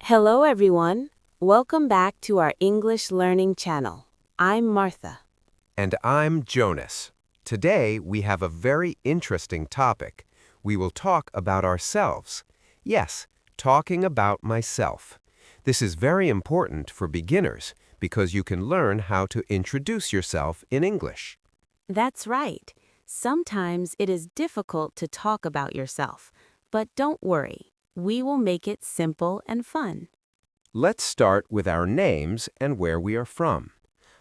Hello everyone. Welcome back to our English learning channel. I'm Martha. And I'm Jonas. Today we have a very interesting topic. We will talk about ourselves. Yes, talking about myself. This is very important for beginners because you can learn how to introduce yourself in English. That's right. Sometimes it is difficult to talk about yourself, but don't worry. We will make it simple and fun. Let's start with our names and where we are from.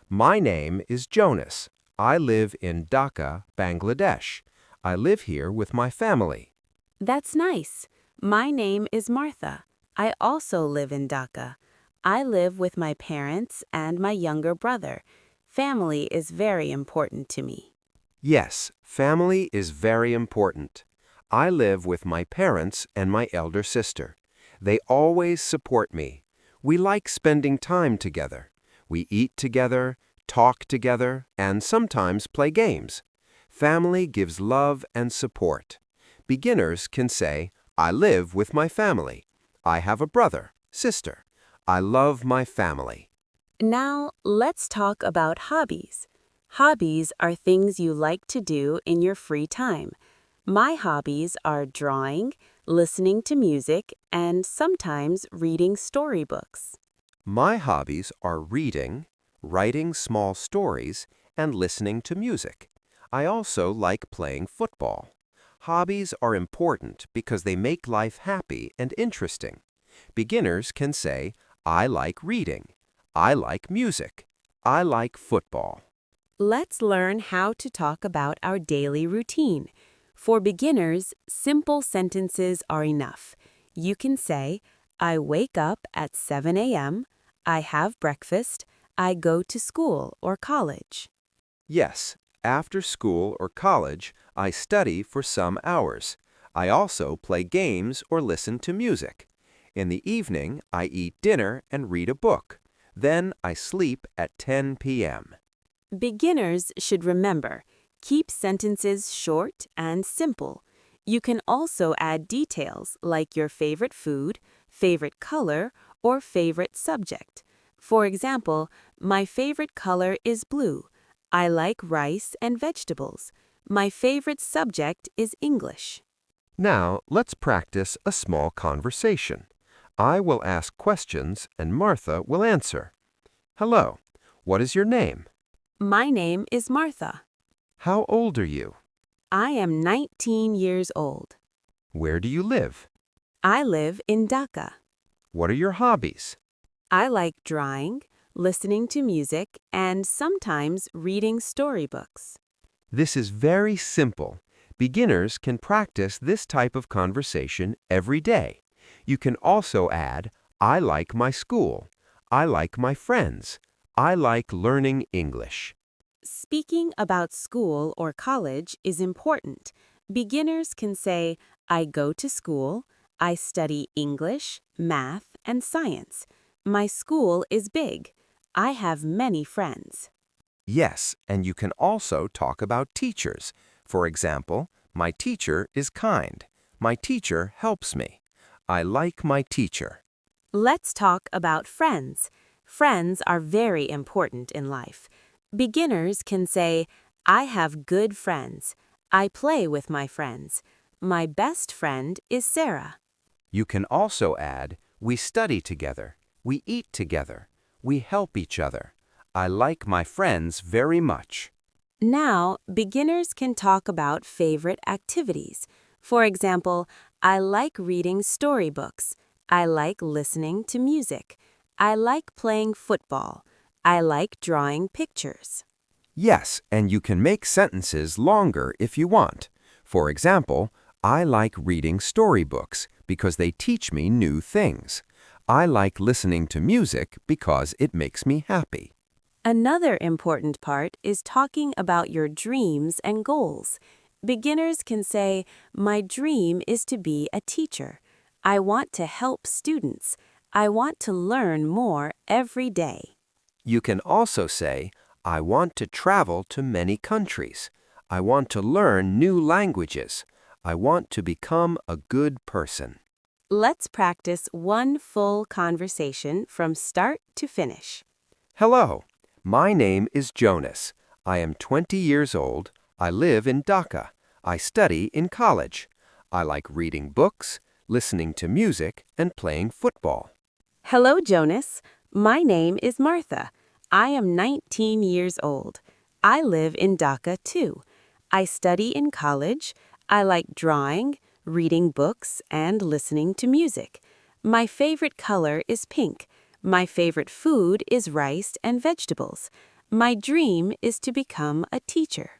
My name is Jonas. I live in Dhaka, Bangladesh. I live here with my family. That's nice. My name is Martha. I also live in Dhaka. I live with my parents and my younger brother. Family is very important to me. Yes, family is very important. I live with my parents and my elder sister. They always support me. We like spending time together. We eat together, talk together, and sometimes play games. Family gives love and support. Beginners can say, I live with my family. I have a brother, sister. I love my family. Now, let's talk about hobbies. Hobbies are things you like to do in your free time. My hobbies are drawing, listening to music, and sometimes reading storybooks. My hobbies are reading, writing small stories, and listening to music. I also like playing football. Hobbies are important because they make life happy and interesting. Beginners can say, I like reading. I like music. I like football. Let's learn how to talk about our daily routine. For beginners, simple sentences are enough. You can say, I wake up at 7 a.m., I have breakfast, I go to school or college. Yes, after school or college, I study for some hours. I also play games or listen to music. In the evening, I eat dinner and read a book. Then I sleep at 10 p.m. Beginners should remember, keep sentences short and simple. You can also add details like your favorite food, favorite color, or favorite subject. For example, my favorite color is blue. I like rice and vegetables. My favorite subject is English. Now, let's practice a small conversation. I will ask questions and Martha will answer. Hello, what is your name? My name is Martha. How old are you? I am 19 years old. Where do you live? I live in Dhaka. What are your hobbies? I like drawing, listening to music, and sometimes reading storybooks. This is very simple. Beginners can practice this type of conversation every day. You can also add, I like my school. I like my friends. I like learning English. Speaking about school or college is important. Beginners can say, I go to school, I study English, math, and science. My school is big. I have many friends. Yes, and you can also talk about teachers. For example, my teacher is kind. My teacher helps me. I like my teacher. Let's talk about friends. Friends are very important in life. Beginners can say, I have good friends. I play with my friends. My best friend is Sarah. You can also add, we study together. We eat together. We help each other. I like my friends very much. Now, beginners can talk about favorite activities. For example, I like reading storybooks. I like listening to music. I like playing football. I like drawing pictures. Yes, and you can make sentences longer if you want. For example, I like reading storybooks because they teach me new things. I like listening to music because it makes me happy. Another important part is talking about your dreams and goals. Beginners can say, my dream is to be a teacher. I want to help students. I want to learn more every day. You can also say, I want to travel to many countries. I want to learn new languages. I want to become a good person. Let's practice one full conversation from start to finish. Hello, my name is Jonas. I am 20 years old. I live in Dhaka. I study in college. I like reading books, listening to music, and playing football. Hello, Jonas. My name is Martha. I am 19 years old. I live in Dhaka too. I study in college. I like drawing, reading books, and listening to music. My favorite color is pink. My favorite food is rice and vegetables. My dream is to become a teacher.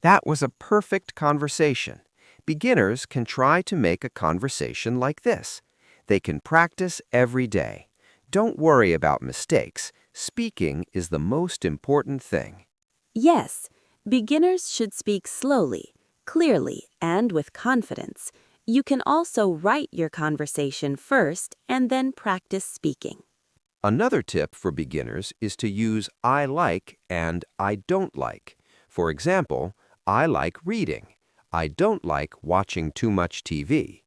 That was a perfect conversation. Beginners can try to make a conversation like this. They can practice every day. Don't worry about mistakes. Speaking is the most important thing. Yes, beginners should speak slowly, clearly, and with confidence. You can also write your conversation first and then practice speaking. Another tip for beginners is to use I like and I don't like. For example, I like reading. I don't like watching too much TV.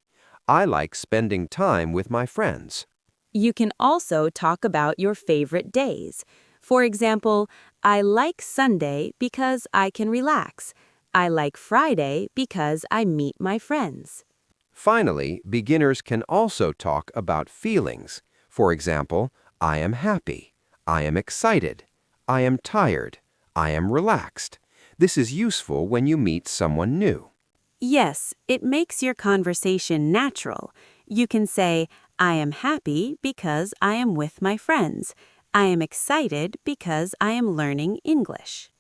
I like spending time with my friends. You can also talk about your favorite days. For example, I like Sunday because I can relax. I like Friday because I meet my friends. Finally, beginners can also talk about feelings. For example, I am happy. I am excited. I am tired. I am relaxed. This is useful when you meet someone new. Yes, it makes your conversation natural. You can say, I am happy because I am with my friends. I am excited because I am learning English.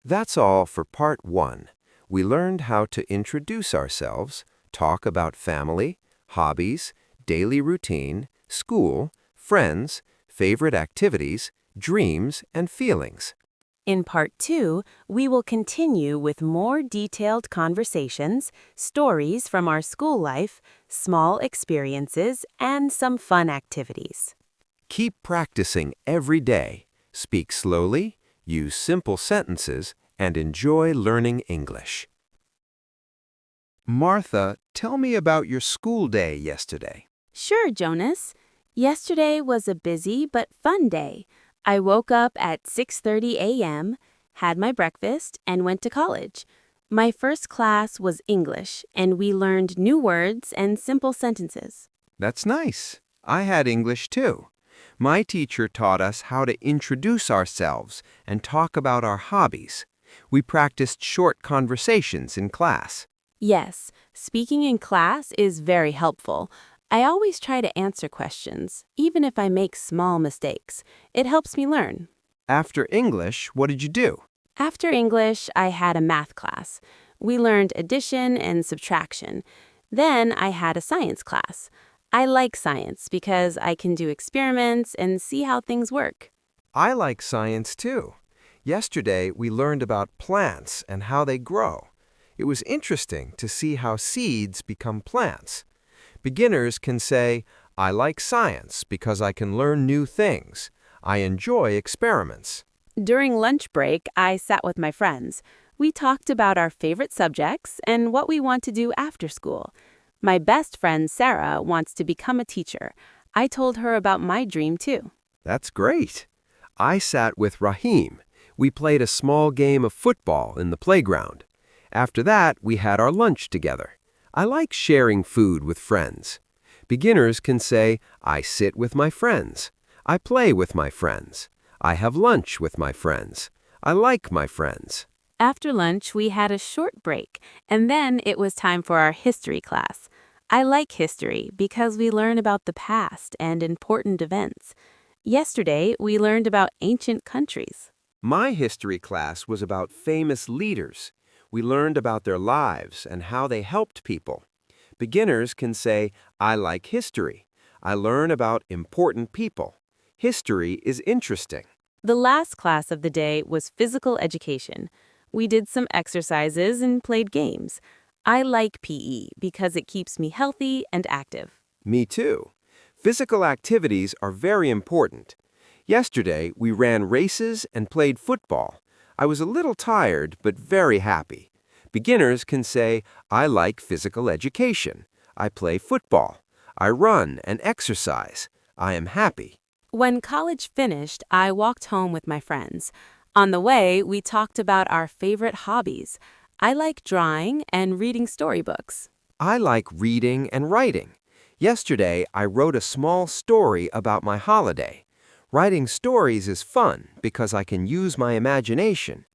That's all for part 1. We learned how to introduce ourselves, talk about family, hobbies, daily routine, school, friends, favorite activities, dreams, and feelings. In part 2, we will continue with more detailed conversations, stories from our school life, small experiences, and some fun activities. Keep practicing every day. Speak slowly, use simple sentences, and enjoy learning English. Martha, tell me about your school day yesterday. Sure, Jonas. Yesterday was a busy but fun day. I woke up at 6:30 a.m., had my breakfast, and went to college. My first class was English, and we learned new words and simple sentences. That's nice. I had English too. My teacher taught us how to introduce ourselves and talk about our hobbies. We practiced short conversations in class. Yes, speaking in class is very helpful. I always try to answer questions, even if I make small mistakes. It helps me learn. After English, what did you do? After English, I had a math class. We learned addition and subtraction. Then I had a science class. I like science because I can do experiments and see how things work. I like science too. Yesterday, we learned about plants and how they grow. It was interesting to see how seeds become plants. Beginners can say, I like science because I can learn new things. I enjoy experiments. During lunch break, I sat with my friends. We talked about our favorite subjects and what we want to do after school. My best friend, Sarah, wants to become a teacher. I told her about my dream, too. That's great. I sat with Rahim. We played a small game of football in the playground. After that, we had our lunch together. I like sharing food with friends. Beginners can say, I sit with my friends. I play with my friends. I have lunch with my friends. I like my friends. After lunch, we had a short break, and then it was time for our history class. I like history because we learn about the past and important events. Yesterday, we learned about ancient countries. My history class was about famous leaders. We learned about their lives and how they helped people. Beginners can say, I like history. I learn about important people. History is interesting. The last class of the day was physical education. We did some exercises and played games. I like PE because it keeps me healthy and active. Me too. Physical activities are very important. Yesterday, we ran races and played football. I was a little tired, but very happy. Beginners can say, I like physical education. I play football. I run and exercise. I am happy. When college finished, I walked home with my friends. On the way, we talked about our favorite hobbies. I like drawing and reading storybooks. I like reading and writing. Yesterday, I wrote a small story about my holiday. Writing stories is fun because I can use my imagination.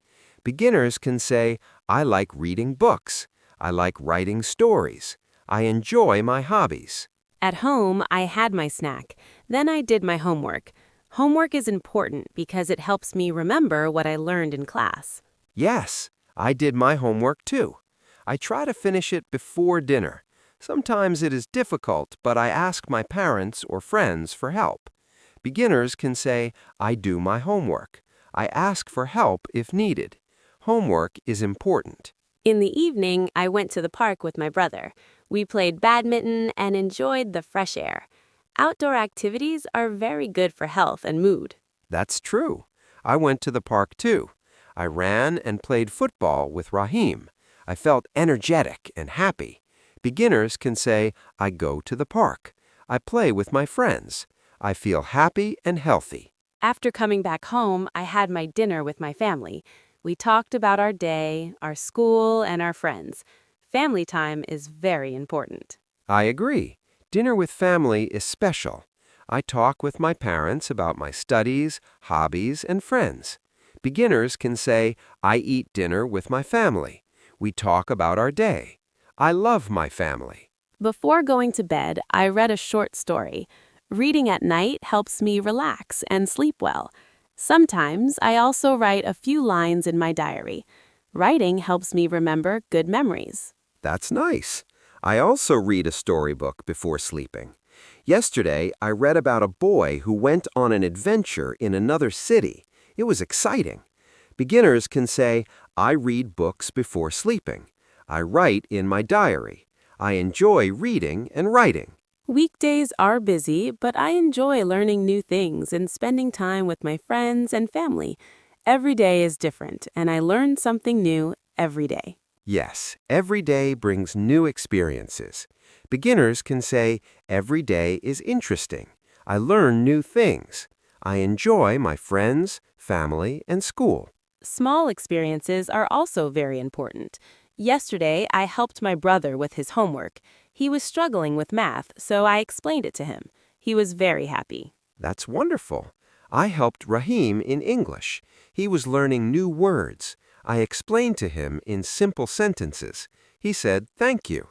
Beginners can say, I like reading books. I like writing stories. I enjoy my hobbies. At home, I had my snack. Then I did my homework. Homework is important because it helps me remember what I learned in class. Yes, I did my homework too. I try to finish it before dinner. Sometimes it is difficult, but I ask my parents or friends for help. Beginners can say, I do my homework. I ask for help if needed. Homework is important. In the evening, I went to the park with my brother. We played badminton and enjoyed the fresh air. Outdoor activities are very good for health and mood. That's true. I went to the park too. I ran and played football with Rahim. I felt energetic and happy. Beginners can say, I go to the park. I play with my friends. I feel happy and healthy. After coming back home, I had my dinner with my family. We talked about our day, our school, and our friends. Family time is very important. I agree. Dinner with family is special. I talk with my parents about my studies, hobbies, and friends. Beginners can say, I eat dinner with my family. We talk about our day. I love my family. Before going to bed, I read a short story. Reading at night helps me relax and sleep well. Sometimes I also write a few lines in my diary. Writing helps me remember good memories. That's nice. I also read a storybook before sleeping. Yesterday, I read about a boy who went on an adventure in another city. It was exciting. Beginners can say, I read books before sleeping. I write in my diary. I enjoy reading and writing. Weekdays are busy, but I enjoy learning new things and spending time with my friends and family. Every day is different, and I learn something new every day. Yes, every day brings new experiences. Beginners can say, every day is interesting. I learn new things. I enjoy my friends, family, and school. Small experiences are also very important. Yesterday, I helped my brother with his homework. He was struggling with math, so I explained it to him. He was very happy. That's wonderful. I helped Rahim in English. He was learning new words. I explained to him in simple sentences. He said, thank you.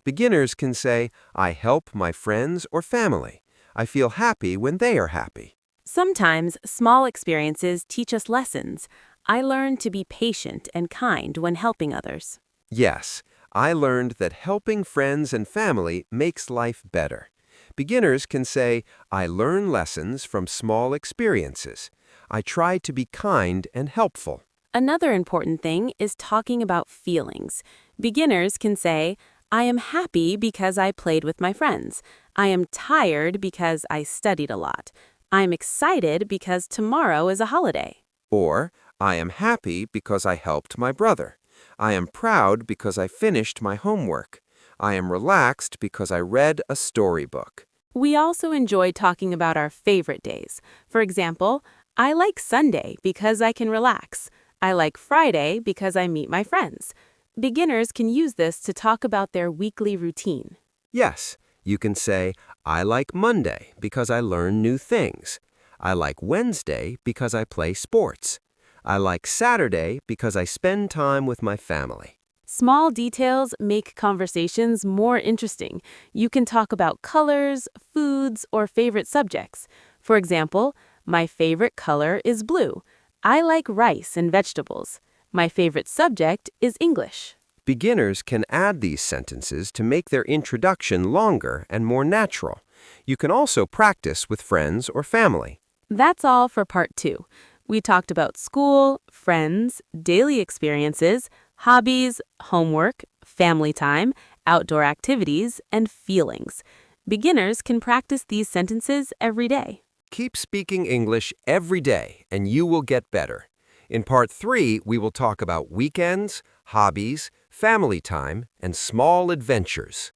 Beginners can say, I help my friends or family. I feel happy when they are happy. Sometimes small experiences teach us lessons. I learned to be patient and kind when helping others. Yes, I learned that helping friends and family makes life better. Beginners can say, I learn lessons from small experiences. I try to be kind and helpful. Another important thing is talking about feelings. Beginners can say, I am happy because I played with my friends. I am tired because I studied a lot. I am excited because tomorrow is a holiday. Or, I am happy because I helped my brother. I am proud because I finished my homework. I am relaxed because I read a storybook. We also enjoy talking about our favorite days. For example, I like Sunday because I can relax. I like Friday because I meet my friends. Beginners can use this to talk about their weekly routine. Yes, you can say, I like Monday because I learn new things. I like Wednesday because I play sports. I like Saturday because I spend time with my family. Small details make conversations more interesting. You can talk about colors, foods, or favorite subjects. For example, my favorite color is blue. I like rice and vegetables. My favorite subject is English. Beginners can add these sentences to make their introduction longer and more natural. You can also practice with friends or family. That's all for part 2. We talked about school, friends, daily experiences, hobbies, homework, family time, outdoor activities, and feelings. Beginners can practice these sentences every day. Keep speaking English every day and you will get better. In part 3, we will talk about weekends, hobbies, family time, and small adventures.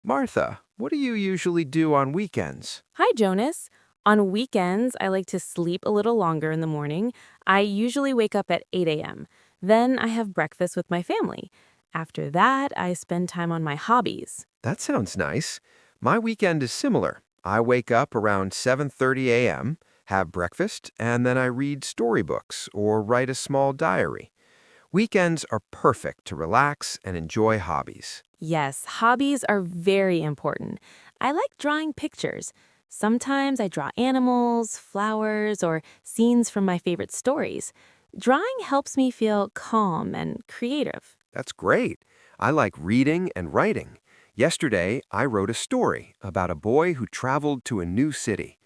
Martha, what do you usually do on weekends? Hi, Jonas. On weekends, I like to sleep a little longer in the morning. I usually wake up at 8 a.m. Then I have breakfast with my family. After that, I spend time on my hobbies. That sounds nice. My weekend is similar. I wake up around 7:30 a.m., have breakfast, and then I read storybooks or write a small diary. Weekends are perfect to relax and enjoy hobbies. Yes, hobbies are very important. I like drawing pictures. Sometimes I draw animals, flowers, or scenes from my favorite stories. Drawing helps me feel calm and creative. That's great. I like reading and writing. Yesterday, I wrote a story about a boy who traveled to a new city.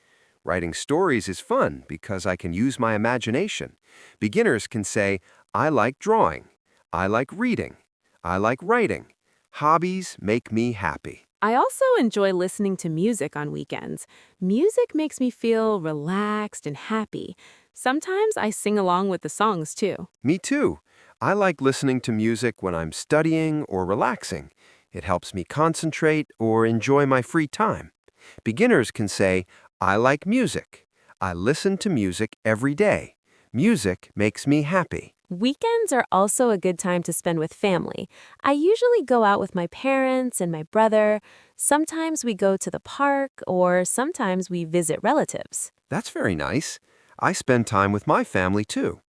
Writing stories is fun because I can use my imagination. Beginners can say, I like drawing. I like reading. I like writing. Hobbies make me happy. I also enjoy listening to music on weekends. Music makes me feel relaxed and happy. Sometimes I sing along with the songs too. Me too. I like listening to music when I'm studying or relaxing. It helps me concentrate or enjoy my free time. Beginners can say, I like music. I listen to music every day. Music makes me happy. Weekends are also a good time to spend with family. I usually go out with my parents and my brother. Sometimes we go to the park or sometimes we visit relatives. That's very nice. I spend time with my family too.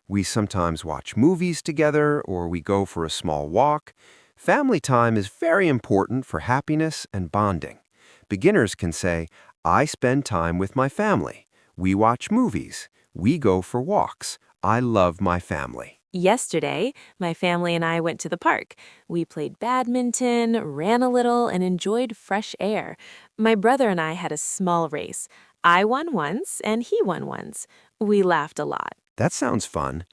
We sometimes watch movies together or we go for a small walk. Family time is very important for happiness and bonding. Beginners can say, I spend time with my family. We watch movies. We go for walks. I love my family. Yesterday, my family and I went to the park. We played badminton, ran a little, and enjoyed fresh air. My brother and I had a small race. I won once, and he won once. We laughed a lot. That sounds fun.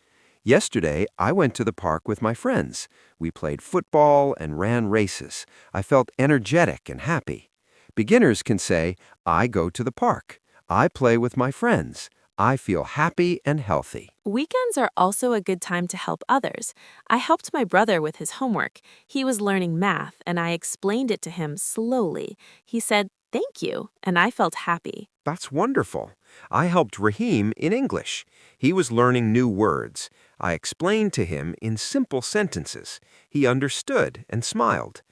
Yesterday, I went to the park with my friends. We played football and ran races. I felt energetic and happy. Beginners can say, I go to the park. I play with my friends. I feel happy and healthy. Weekends are also a good time to help others. I helped my brother with his homework. He was learning math, and I explained it to him slowly. He said, "Thank you," and I felt happy. That's wonderful. I helped Rahim in English. He was learning new words. I explained to him in simple sentences. He understood and smiled.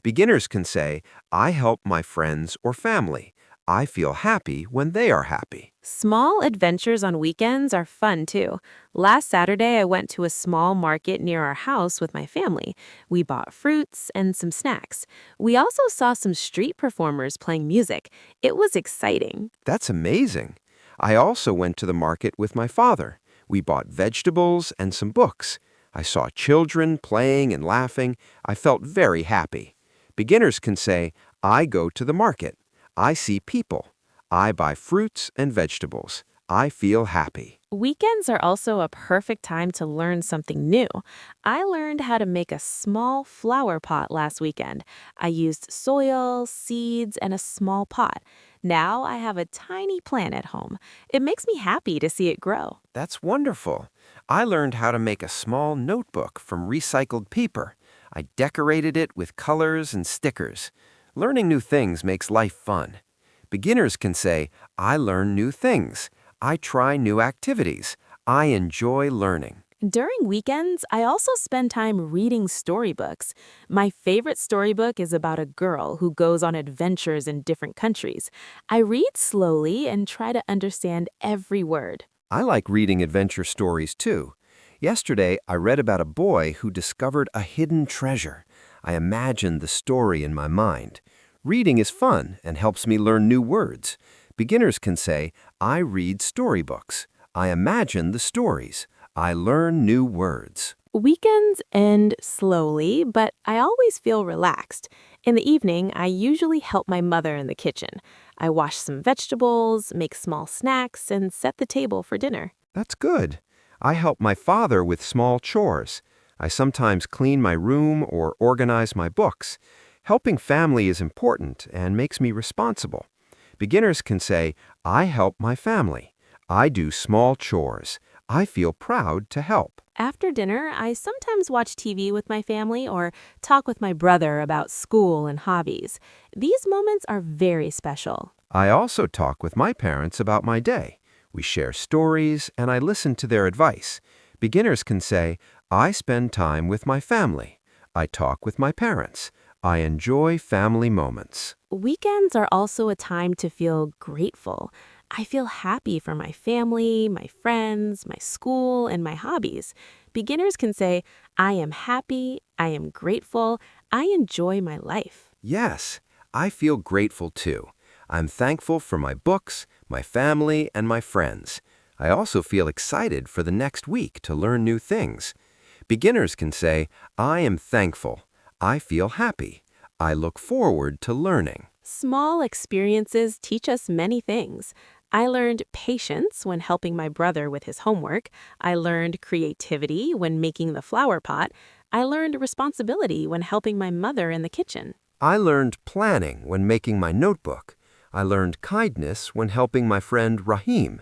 Beginners can say, I help my friends or family. I feel happy when they are happy. Small adventures on weekends are fun too. Last Saturday, I went to a small market near our house with my family. We bought fruits and some snacks. We also saw some street performers playing music. It was exciting. That's amazing. I also went to the market with my father. We bought vegetables and some books. I saw children playing and laughing. I felt very happy. Beginners can say, I go to the market. I see people. I buy fruits and vegetables. I feel happy. Weekends are also a perfect time to learn something new. I learned how to make a small flower pot last weekend. I used soil, seeds, and a small pot. Now I have a tiny plant at home. It makes me happy to see it grow. That's wonderful. I learned how to make a small notebook from recycled paper. I decorated it with colors and stickers. Learning new things makes life fun. Beginners can say, I learn new things. I try new activities. I enjoy learning. During weekends, I also spend time reading storybooks. My favorite storybook is about a girl who goes on adventures in different countries. I read slowly and try to understand every word. I like reading adventure stories too. Yesterday, I read about a boy who discovered a hidden treasure. I imagined the story in my mind. Reading is fun and helps me learn new words. Beginners can say, I read storybooks. I imagine the stories. I learn new words. Weekends end slowly, but I always feel relaxed. In the evening, I usually help my mother in the kitchen. I wash some vegetables, make small snacks, and set the table for dinner. That's good. I help my father with small chores. I sometimes clean my room or organize my books. Helping family is important and makes me responsible. Beginners can say, I help my family. I do small chores. I feel proud to help. After dinner, I sometimes watch TV with my family or talk with my brother about school and hobbies. These moments are very special. I also talk with my parents about my day. We share stories and I listen to their advice. Beginners can say, I spend time with my family. I talk with my parents. I enjoy family moments. Weekends are also a time to feel grateful. I feel happy for my family, my friends, my school, and my hobbies. Beginners can say, I am happy, I am grateful, I enjoy my life. Yes, I feel grateful too. I'm thankful for my books, my family, and my friends. I also feel excited for the next week to learn new things. Beginners can say, I am thankful. I feel happy. I look forward to learning. Small experiences teach us many things. I learned patience when helping my brother with his homework. I learned creativity when making the flower pot. I learned responsibility when helping my mother in the kitchen. I learned planning when making my notebook. I learned kindness when helping my friend Rahim.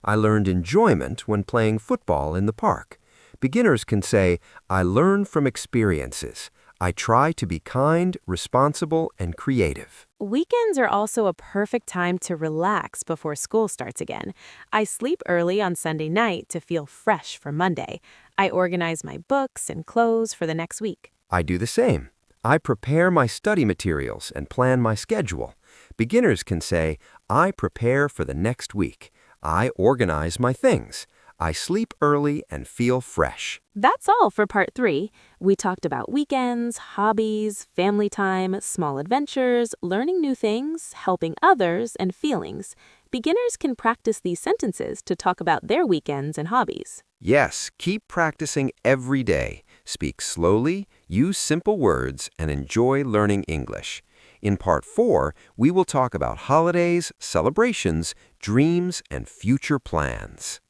I learned enjoyment when playing football in the park. Beginners can say, I learn from experiences. I try to be kind, responsible, and creative. Weekends are also a perfect time to relax before school starts again. I sleep early on Sunday night to feel fresh for Monday. I organize my books and clothes for the next week. I do the same. I prepare my study materials and plan my schedule. Beginners can say, I prepare for the next week. I organize my things. I sleep early and feel fresh. That's all for part 3. We talked about weekends, hobbies, family time, small adventures, learning new things, helping others, and feelings. Beginners can practice these sentences to talk about their weekends and hobbies. Yes, keep practicing every day. Speak slowly, use simple words, and enjoy learning English. In part 4, we will talk about holidays, celebrations, dreams, and future plans.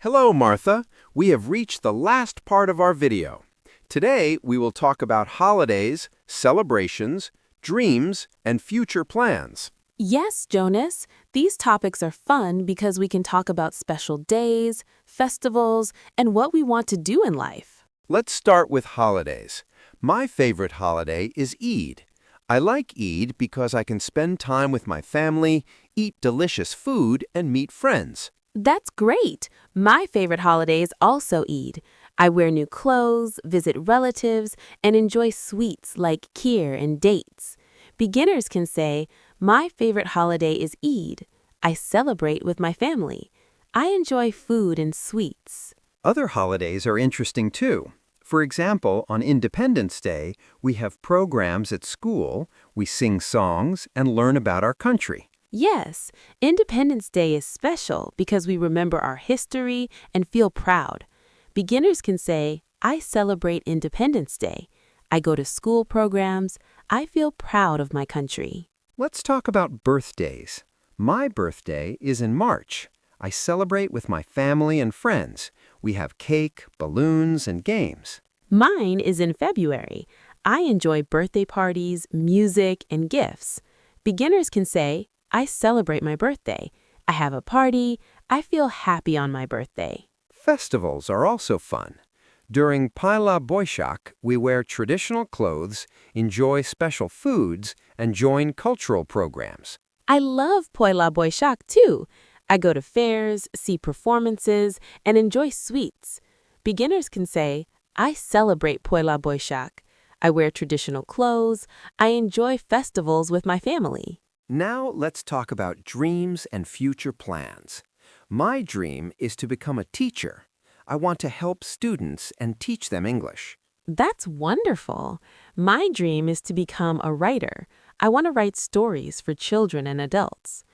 Hello, Martha. We have reached the last part of our video. Today, we will talk about holidays, celebrations, dreams, and future plans. Yes, Jonas, these topics are fun because we can talk about special days, festivals, and what we want to do in life. Let's start with holidays. My favorite holiday is Eid. I like Eid because I can spend time with my family, eat delicious food, and meet friends. That's great. My favorite holiday is also Eid. I wear new clothes, visit relatives, and enjoy sweets like kheer and dates. Beginners can say, my favorite holiday is Eid. I celebrate with my family. I enjoy food and sweets. Other holidays are interesting too. For example, on Independence Day, we have programs at school, we sing songs, and learn about our country. Yes, Independence Day is special because we remember our history and feel proud. Beginners can say, I celebrate Independence Day. I go to school programs. I feel proud of my country. Let's talk about birthdays. My birthday is in March. I celebrate with my family and friends. We have cake, balloons, and games. Mine is in February. I enjoy birthday parties, music, and gifts. Beginners can say, I celebrate my birthday. I have a party. I feel happy on my birthday. Festivals are also fun. During Paila Boishak, we wear traditional clothes, enjoy special foods, and join cultural programs. I love Poila Boishak too. I go to fairs, see performances, and enjoy sweets. Beginners can say, I celebrate Poila Boishak. I wear traditional clothes. I enjoy festivals with my family. Now let's talk about dreams and future plans. My dream is to become a teacher. I want to help students and teach them English. That's wonderful. My dream is to become a writer. I want to write stories for children and adults.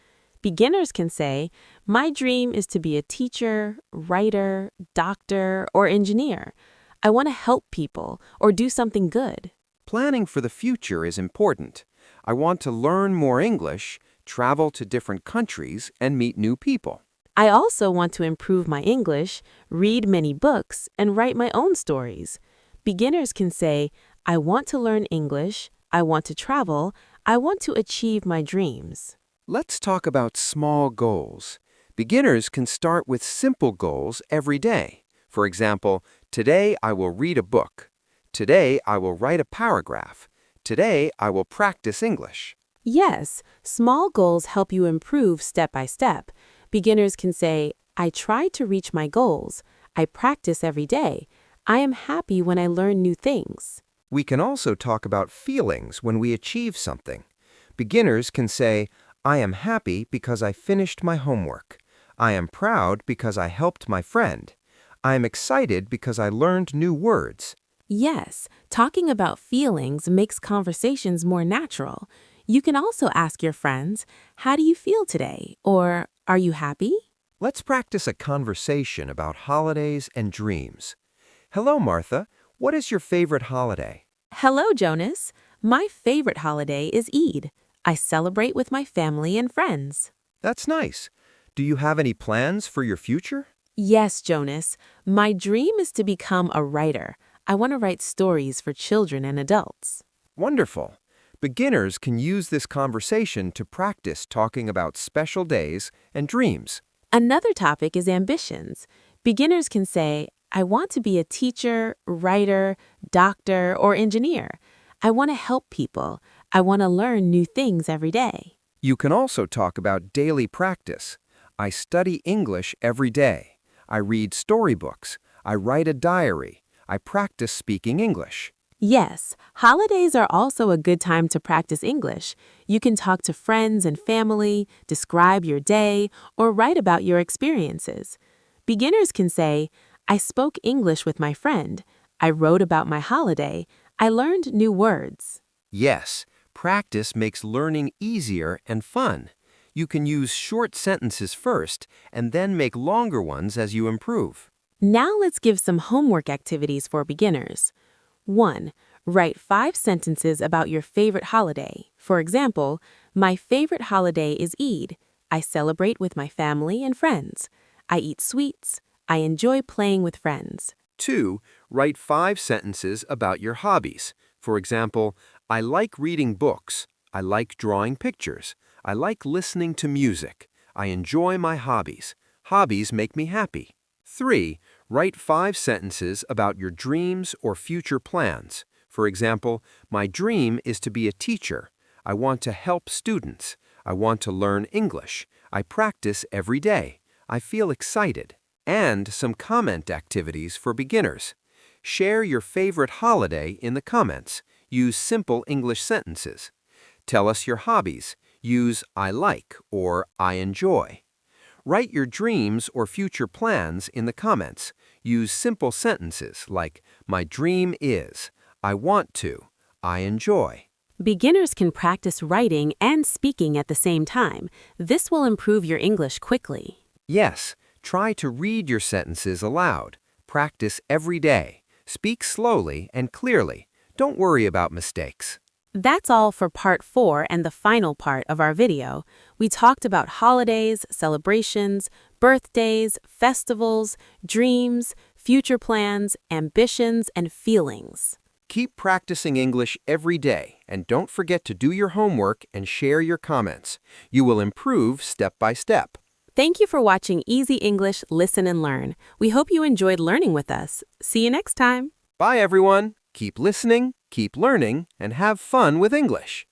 Beginners can say, my dream is to be a teacher, writer, doctor, or engineer. I want to help people or do something good. Planning for the future is important. I want to learn more English, travel to different countries, and meet new people. I also want to improve my English, read many books, and write my own stories. Beginners can say, I want to learn English, I want to travel, I want to achieve my dreams. Let's talk about small goals. Beginners can start with simple goals every day. For example, today I will read a book. Today I will write a paragraph. Today I will practice English. Yes, small goals help you improve step by step. Beginners can say, I try to reach my goals. I practice every day. I am happy when I learn new things. We can also talk about feelings when we achieve something. Beginners can say, I am happy because I finished my homework. I am proud because I helped my friend. I am excited because I learned new words. Yes, talking about feelings makes conversations more natural. You can also ask your friends, how do you feel today? Or, are you happy? Let's practice a conversation about holidays and dreams. Hello, Martha. What is your favorite holiday? Hello, Jonas. My favorite holiday is Eid. I celebrate with my family and friends. That's nice. Do you have any plans for your future? Yes, Jonas. My dream is to become a writer. I want to write stories for children and adults. Wonderful. Beginners can use this conversation to practice talking about special days and dreams. Another topic is ambitions. Beginners can say, I want to be a teacher, writer, doctor, or engineer. I want to help people. I want to learn new things every day. You can also talk about daily practice. I study English every day. I read storybooks. I write a diary. I practice speaking English. Yes, holidays are also a good time to practice English. You can talk to friends and family, describe your day, or write about your experiences. Beginners can say, I spoke English with my friend. I wrote about my holiday. I learned new words. Yes, practice makes learning easier and fun. You can use short sentences first and then make longer ones as you improve. Now let's give some homework activities for beginners. 1. Write 5 sentences about your favorite holiday. For example, my favorite holiday is Eid. I celebrate with my family and friends. I eat sweets. I enjoy playing with friends. 2. Write 5 sentences about your hobbies. For example, I like reading books. I like drawing pictures. I like listening to music. I enjoy my hobbies. Hobbies make me happy. 3. Write 5 sentences about your dreams or future plans. For example, my dream is to be a teacher. I want to help students. I want to learn English. I practice every day. I feel excited. And some comment activities for beginners. Share your favorite holiday in the comments. Use simple English sentences. Tell us your hobbies. Use I like or I enjoy. Write your dreams or future plans in the comments. Use simple sentences like, my dream is, I want to, I enjoy. Beginners can practice writing and speaking at the same time. This will improve your English quickly. Yes, try to read your sentences aloud. Practice every day. Speak slowly and clearly. Don't worry about mistakes. That's all for part 4 and the final part of our video. We talked about holidays, celebrations, birthdays, festivals, dreams, future plans, ambitions, and feelings. Keep practicing English every day, and don't forget to do your homework and share your comments. You will improve step by step. Thank you for watching Easy English Listen and Learn. We hope you enjoyed learning with us. See you next time. Bye, everyone. Keep listening, keep learning, and have fun with English.